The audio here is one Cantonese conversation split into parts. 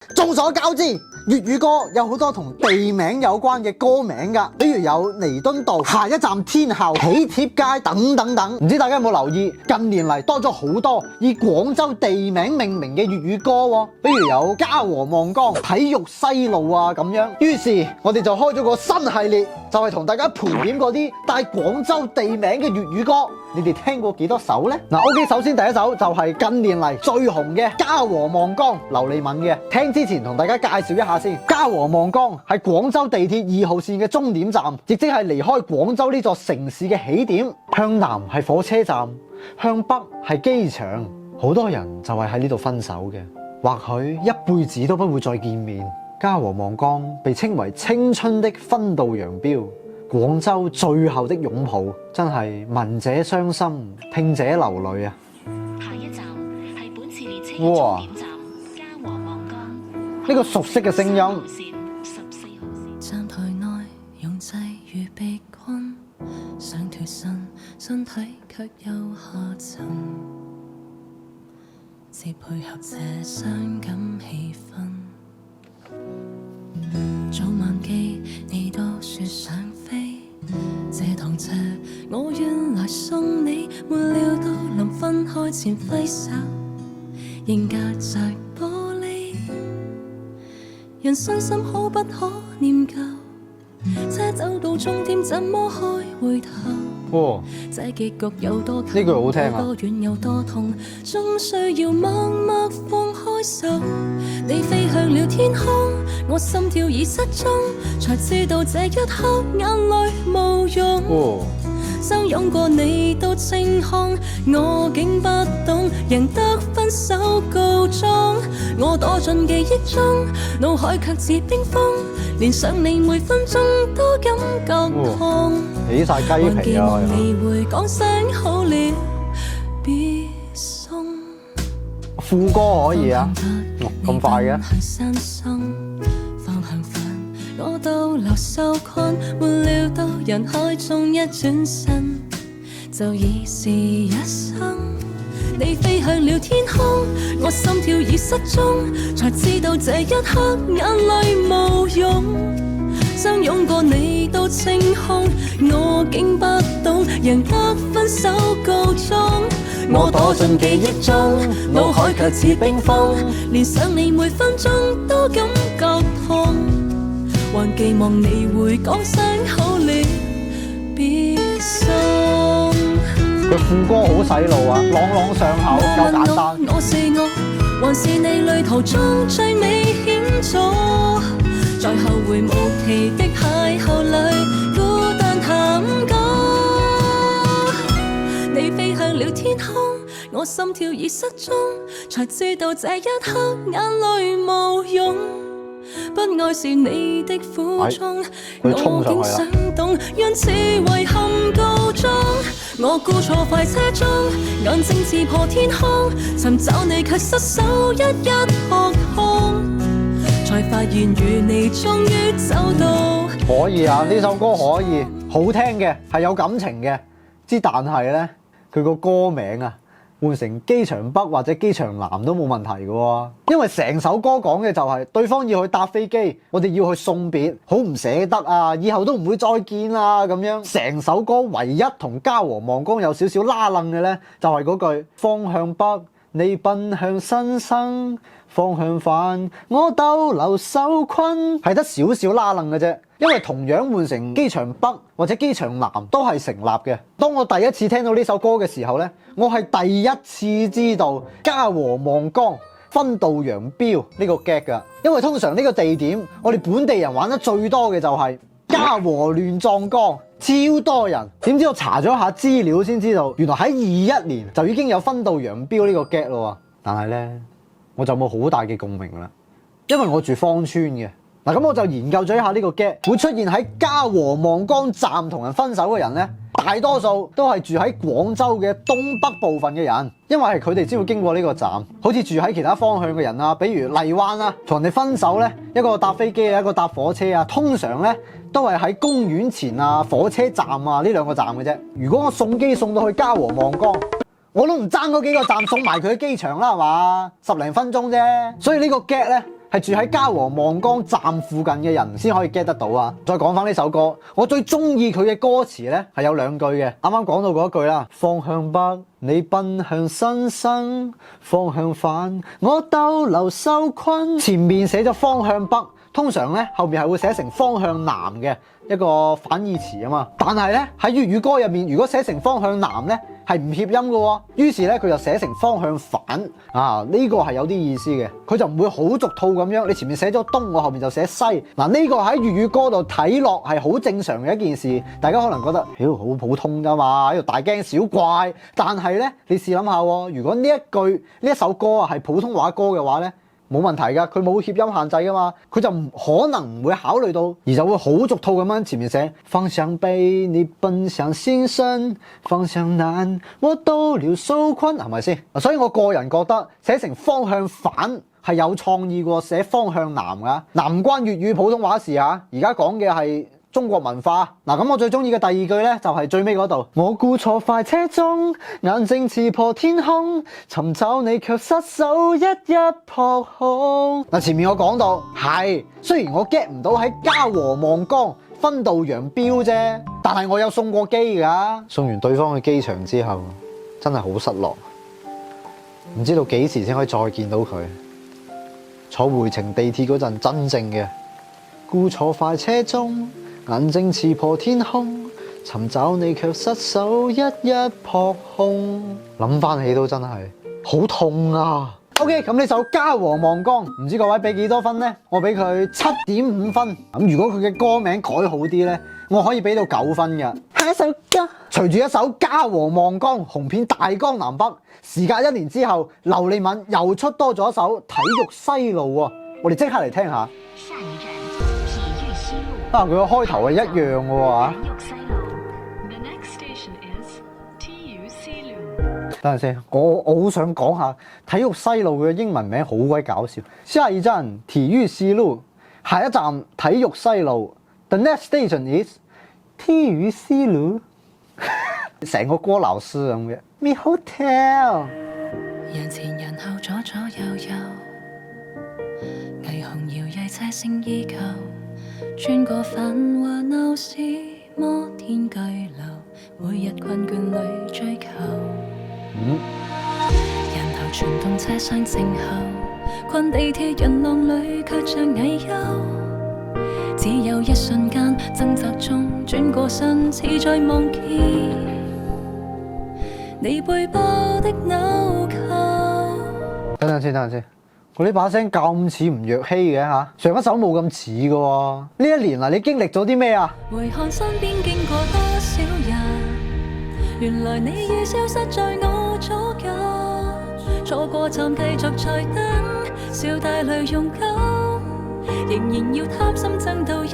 眾所周知，粵語歌有好多同地名有關嘅歌名㗎，比如有彌敦道、下一站天后、喜帖街等等等。唔知大家有冇留意？近年嚟多咗好多以廣州地名命名嘅粵語歌喎，比如有嘉禾望崗、體育西路啊咁樣。於是我哋就開咗個新系列，就係同大家盤點嗰啲帶廣州地名嘅粵語歌。你哋聽過幾多首呢？OK， 首先第一首就係近年嚟最紅嘅嘉禾望崗，劉利敏嘅。聽之前同大家介紹一下先，嘉禾望崗係廣州地鐵2號線嘅終點站，亦即係離開廣州呢座城市嘅起點。向南係火車站，向北係機場。好多人就係喺呢度分手嘅，或許一輩子都不會再見面。嘉禾望崗被稱為青春的分道揚鑣。廣州最後的擁抱，真係聞者傷心，聽者流淚啊！下一站係本次列車嘅終點站，嘉禾望崗。呢個熟悉嘅聲音。14號線。站台內擁擠如被困，想脫身，身體卻又下沉，只配合這傷感氣氛。早晚機你都說想飛，這趟車我願來送你，沒料到臨分開前揮手，仍隔着玻璃。人傷心可不可念舊？車走到終點怎麼開回頭？這結局有多近，呢句好聽啊，多遠有多痛，終需要默默放開手。你飛向了天空，我心跳已失蹤，才知道這一刻眼淚無用。相擁過你到清空，我竟不懂，贏得分手告終。我躲進記憶中，腦海卻似冰封，連想你每分鐘都感覺痛。起晒雞皮啊！還寄望你會講聲好了，別送。副歌可以啊，咁快嘅。我逗留受困，沒料到人海中一轉身，就已是一生。你飛向了天空，我心跳已失蹤，才知道這一刻眼淚無用。相擁過你到清空，我竟不懂，贏得分手告終。我躲進記憶中，腦海卻似冰封，連想你每分鐘都感覺痛。還寄望你會講聲好了，別送。佢副歌好洗腦啊，朗朗上口，夠簡單。我是我，還是你旅途中最美險阻？在後會無期的邂逅裏，孤單喊歌。你飛向了天空，我心跳已失蹤，才知道這一刻眼淚無用。不愛是你的苦衷，我竟想懂，因此遺憾告終。我估錯快車中，眼睛刺破天空，尋找你卻失手，一一撲空，才發現與你終於走到。可以啊，呢首歌可以，好聽嘅，係有感情嘅。之但係咧，佢個歌名啊，換成機場北或者機場南都冇問題嘅喎，因為成首歌講嘅就係對方要去搭飛機，我哋要去送別，好唔捨得啊，以後都唔會再見啦咁樣。成首歌唯一同嘉禾望崗有少少拉楞嘅咧，就係嗰句方向北，你奔向新生，方向反，我逗留受困，係得少少拉楞嘅啫。因為同樣換成機場北或者機場南都係成立嘅。當我第一次聽到呢首歌嘅時候呢，我係第一次知道嘉禾望崗分道揚鑣呢個 get 㗎。因為通常呢個地點我哋本地人玩得最多嘅就係嘉禾亂葬崗，超多人。點知我查咗下資料先知道，原來喺21年就已經有分道揚鑣呢個 get 咯。但係呢，我就冇好大嘅共鳴啦，因為我住芳村嘅。嗱，咁我就研究咗一下呢個 get 會出現喺嘉禾望崗站同人分手嘅人呢，大多數都係住喺廣州嘅東北部分嘅人，因為係佢哋先會經過呢個站。好似住喺其他方向嘅人啊，比如荔灣啊，同人哋分手呢，一個搭飛機啊，一個搭火車啊，通常呢都係喺公園前啊、火車站啊呢兩個站嘅啫。如果我送機送到去嘉禾望崗，我都唔爭嗰幾個站送埋佢去機場啦，係嘛？10零分鐘啫。所以呢個 get 呢，係住喺嘉禾望崗站附近嘅人先可以 get 得到啊！再講翻呢首歌，我最中意佢嘅歌詞咧係有兩句嘅，啱啱講到嗰一句啦，方向北你奔向新生，方向反我逗留受困。前面寫咗方向北，通常咧後面係會寫成方向南嘅一個反義詞啊嘛，但係咧喺粵語歌入面，如果寫成方向南咧係唔協音嘅喎，於是咧佢就寫成方向反啊，呢個係有啲意思嘅，佢就唔會好俗套咁樣，你前面寫咗東，我後面就寫西。嗱，呢個喺粵語歌度睇落係好正常嘅一件事，大家可能覺得妖好普通㗎嘛，喺度大驚小怪，但係咧你試諗下喎，如果呢一首歌啊係普通話歌嘅話咧，冇問題㗎，佢冇協音限制㗎嘛，佢就唔可能唔會考慮到，而就會好俗套咁樣前面寫方向北你奔向新生，方向南我逗留受困，係咪先？所以我個人覺得寫成方向反係有創意過寫方向南㗎，嗱唔關粵語普通話事啊，而家講嘅係中國文化。嗱，咁我最中意嘅第二句咧就係最尾嗰度，我估錯快車中，眼睛刺破天空，尋找你卻失手一撲空。嗱，前面我講到係，雖然我 get 唔到喺嘉禾望崗分道揚鑣啫，但係我有送過機㗎。送完對方去機場之後，真係好失落，唔知道幾時先可以再見到佢。坐回程地鐵嗰陣，真正嘅估錯快車中，眼睛刺破天空，尋找你卻失手一撲空。諗翻起都真係好痛啊！ OK， 咁呢首嘉禾望崗，唔知各位俾幾多分呢？我俾佢7.5分。咁如果佢嘅歌名改好啲呢，我可以俾到9分嘅。下一首歌，隨住一首嘉禾望崗紅遍大江南北，時隔1年之後，劉麗敏又出多咗一首《體育西路》喎。我哋即刻嚟聽下。下一站體育西路。啊，佢個開頭係一樣嘅喎。體育西路。The next station is 體育西路。等陣先，我好想講下體育西路嘅英文名好鬼搞笑。下一站體育西路，下一站體育西路。The next station is 體育西路。成個歌老師咁嘅。Me hotel。人前人後左左右右，霓虹搖曳車聲依舊，穿過繁華鬧市摩天巨樓，每日困倦裏追求。人頭傳動車廂靜候，困地鐵人浪裏卻像蟻丘，只有一瞬間掙扎中轉過身，似在夢見你背包的紐扣。等陣先，我呢把聲咁似吳若希嘅嚇，上一首冇咁似嘅喎。呢一年嚟你經歷咗啲咩啊？回看身邊經過多少人，原來你已消失在我左右。錯過站繼續在等，笑帶淚用夠，仍然要貪心爭到100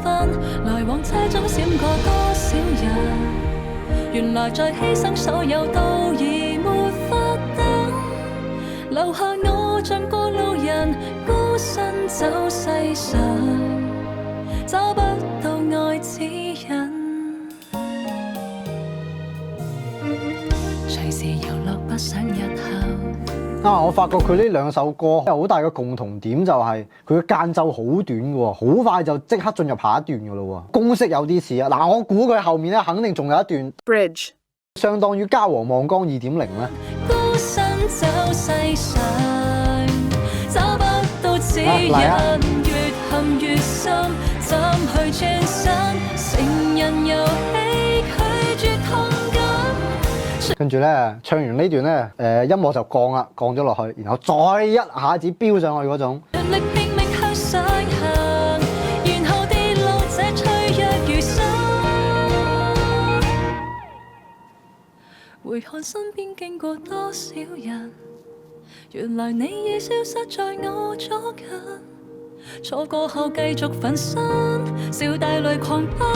分。來往車中閃過多少人，原來在犧牲所有都已沒法等，留下我像過路人，孤身走世上，找不到愛指引，隨時遊樂不想日後。我發覺佢呢兩首歌有好大嘅共同點，就係佢嘅間奏好短嘅喎，好快就即刻進入下一段嘅咯喎。公式有啲似啊，嗱，我估佢後面咧肯定仲有一段 bridge， 相當於嘉禾望崗2.0咧。孤身走世上，找不到指引，越陷越深，怎去轉身？成人遊戲拒絕痛感。跟住咧，唱完呢段咧，音樂就降咗落去，然後再一下子飆上去嗰種。盡力拼命向上行，然後跌落這脆弱餘生。回看身邊經過多少人，原來你已消失在我左近。錯過後繼續奮身，笑帶淚狂奔，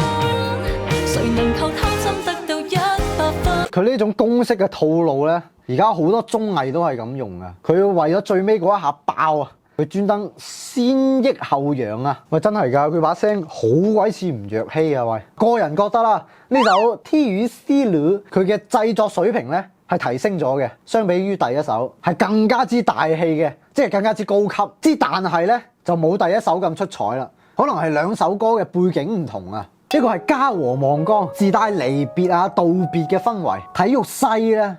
誰能夠貪心得到100分？佢呢種公式嘅套路咧，而家好多綜藝都係咁用嘅。佢為咗最尾嗰一下爆啊，佢專登先抑後揚啊！喂，真係㗎，佢把聲好鬼似吳若希啊！喂，個人覺得啦，呢首《體育西路》佢嘅製作水平咧係提升咗嘅，相比於第一首係更加之大氣嘅，即係更加之高級。之但係咧就冇第一首咁出彩啦，可能係兩首歌嘅背景唔同啊。呢個係家和望江，自帶離別啊道別嘅氛圍。體育西咧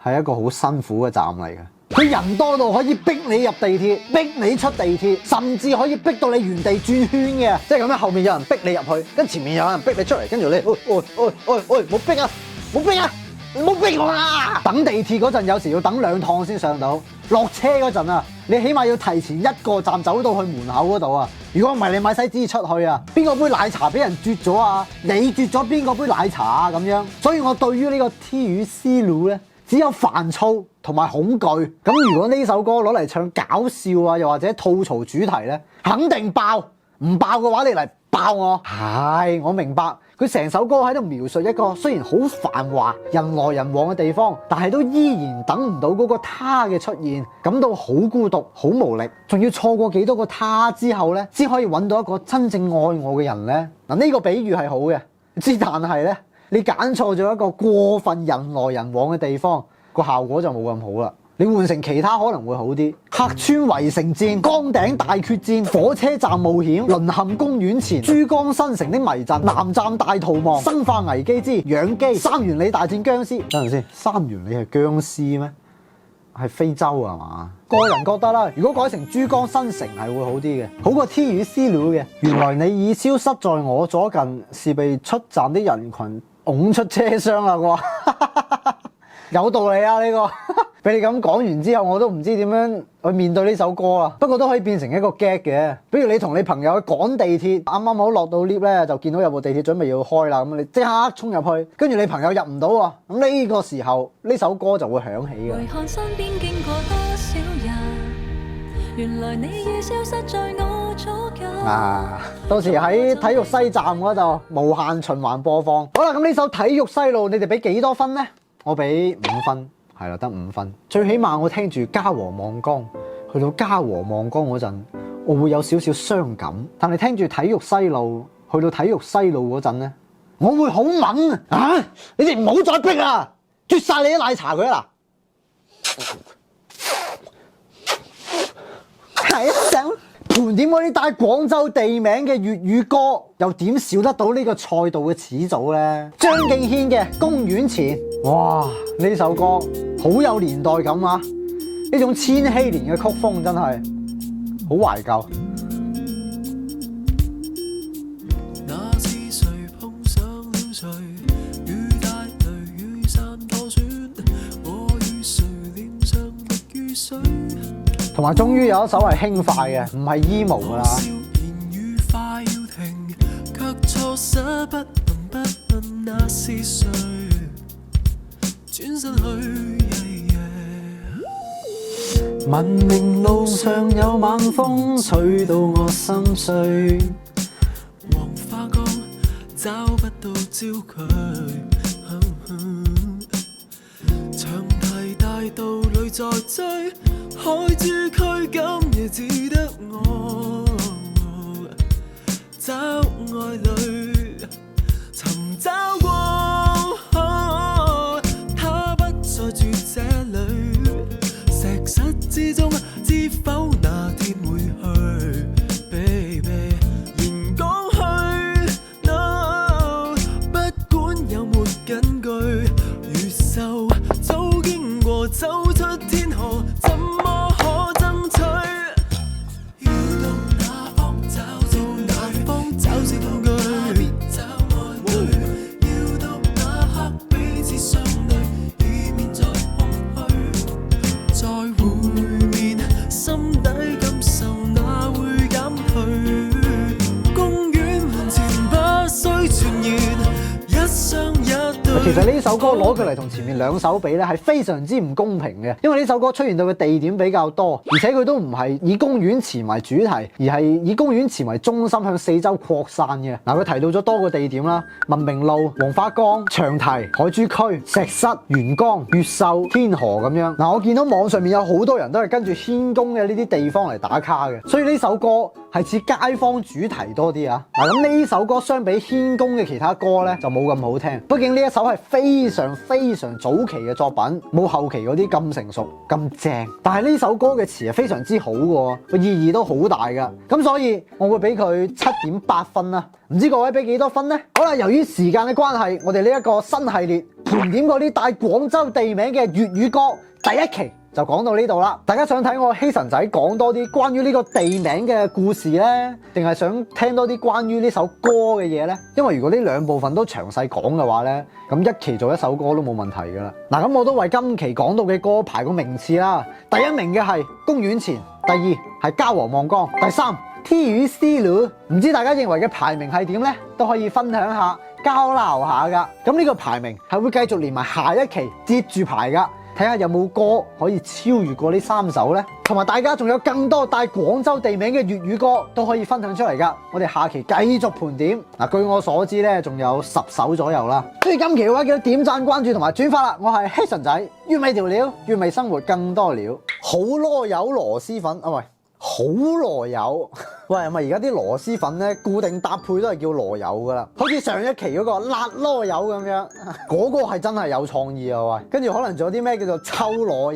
係一個好辛苦嘅站嚟嘅。佢人多到可以逼你入地鐵，逼你出地鐵，甚至可以逼到你原地轉圈嘅，即係咁樣。後面有人逼你入去，跟前面有人逼你出嚟，跟住你，冇逼啊，冇逼啊，冇逼我啊！等地鐵嗰陣，有時要等2趟先上到。落車嗰陣啊，你起碼要提前1個站走到去門口嗰度啊！如果唔係，你買西紙出去啊，邊個杯奶茶俾人啜咗啊？你啜咗邊個杯奶茶啊？咁樣，所以我對於呢個 T 與 C 路咧，只有煩躁同埋恐懼。咁如果呢首歌攞嚟唱搞笑啊，又或者吐槽主題咧，肯定爆。唔爆嘅話，你嚟爆我。係，我明白佢成首歌喺度描述一個雖然好繁華、人來人往嘅地方，但係都依然等唔到嗰個他嘅出現，感到好孤獨、好無力，仲要錯過幾多個他之後咧，先可以揾到一個真正愛我嘅人咧。嗱，呢個比喻係好嘅，之但係咧，你揀錯咗一個過分人來人往嘅地方，個效果就冇咁好啦。你換成其他可能會好啲。客川圍城戰、崗頂大決戰、火車站冒險、淪陷公園前、珠江新城的迷陣、南站大逃亡、生化危機之養雞、三元里大戰僵屍。等陣先，三元里係僵屍咩？係非洲啊嘛？個人覺得啦，如果改成珠江新城係會好啲嘅，好過 T 與 C 路嘅。原來你已消失在我左近，是被出站的人群拱出車廂啦啩？有道理啊呢個。俾你咁講完之後，我都唔知點樣去面對呢首歌啦。不過都可以變成一個 gag 嘅，比如你同你朋友去趕地鐵，啱啱好落到 lift 咧，就見到有部地鐵準備要開啦，咁你即刻衝入去，跟住你朋友入唔到喎，咁呢個時候呢首歌就會響起嘅。回看身邊經過多少人，原來你已消失在我左近。到時喺體育西站嗰度無限循環播放。好啦，咁呢首體育西路你哋俾幾多分呢？我俾5分。係啦，得5分。最起碼我聽住家和望江，去到家和望江嗰陣，我會有少少傷感。但係聽住體育西路，去到體育西路嗰陣咧，我會好猛啊！你哋唔好再逼啦，啜晒你啲奶茶佢啦！係啊，想盤點嗰啲帶廣州地名嘅粵語歌，又點少得到呢個賽道嘅始祖咧？張敬軒嘅《公園前》，哇！呢首歌好有年代感啊！呢種千禧年嘅曲風真係好懷舊。那是誰碰上了誰？雨帶淚，雨傘破損，我與誰臉上滴雨水。同埋終於有一首係輕快嘅，唔係 emo 噶啦。少年愉快要停，卻錯失不問那是誰，轉身去。文明路上有猛風吹到我心碎，黃花崗找不到焦距，長堤大道裏在追，海珠區今夜只得我找愛侶，尋找過，他不再住這裏。石室之中，知否那天會去 ，baby， 連講去 ，no， 不管有沒根據，越秀早經過，走出天河，怎麼可爭取？要到哪方找到哪方找證據？找愛侶，要到那刻彼此相對，以免再空虛。再會面，心底感受哪會減退？公園門前不需傳言，一雙一對。其實呢首歌攞佢嚟同前面2首比咧，係非常之唔公平嘅，因為呢首歌出現到嘅地點比較多，而且佢都唔係以公園前為主題，而係以公園前為中心向四周擴散嘅。嗱，佢提到咗多個地點啦，文明路、黃花崗、長堤、海珠區、石室、元江、越秀、天河咁樣。嗱，我見到網上面有好多人都係跟住軒公嘅呢啲地方嚟打卡嘅，所以呢首歌係似街坊主題多啲啊。嗱，咁呢首歌相比軒公嘅其他歌咧就冇咁好聽，畢竟呢一首係非常非常早期嘅作品，冇後期嗰啲咁成熟咁正。但係呢首歌嘅詞係非常之好嘅，個意義都好大噶，咁所以我會俾佢7.8分啦。唔知各位俾幾多分呢？好啦，由於時間嘅關係，我哋呢一個新系列盤點嗰啲帶廣州地名嘅粵語歌第一期就講到呢度啦。大家想睇我希神仔講多啲關於呢個地名嘅故事呢？定係想聽多啲關於呢首歌嘅嘢呢？因為如果呢兩部分都詳細講嘅話呢，咁一期做一首歌都冇問題噶啦。嗱，咁我都為今期講到嘅歌排個名次啦。第一名嘅係《公園前》，第二係《家和望江》，第三 T 與 C 路。唔知大家認為嘅排名係點呢？都可以分享下、交流下噶。咁呢個排名係會繼續連埋下一期接住排噶。睇下有冇歌可以超越過呢3首呢？同埋大家仲有更多帶廣州地名嘅粵語歌都可以分享出嚟噶。我哋下期繼續盤點。嗱，據我所知呢，仲有10首左右啦。中意今期嘅話，記得點讚、關注同埋轉發啦。我係希神仔，粵味調料，粵味生活更多料。好囉柚螺絲粉啊，喂！好羅柚，喂，係咪而家啲螺絲粉咧固定搭配都係叫羅柚噶啦？好似上一期嗰個辣羅柚咁樣，嗰個係真係有創意啊！喂，跟住可能仲有啲咩叫做臭羅柚。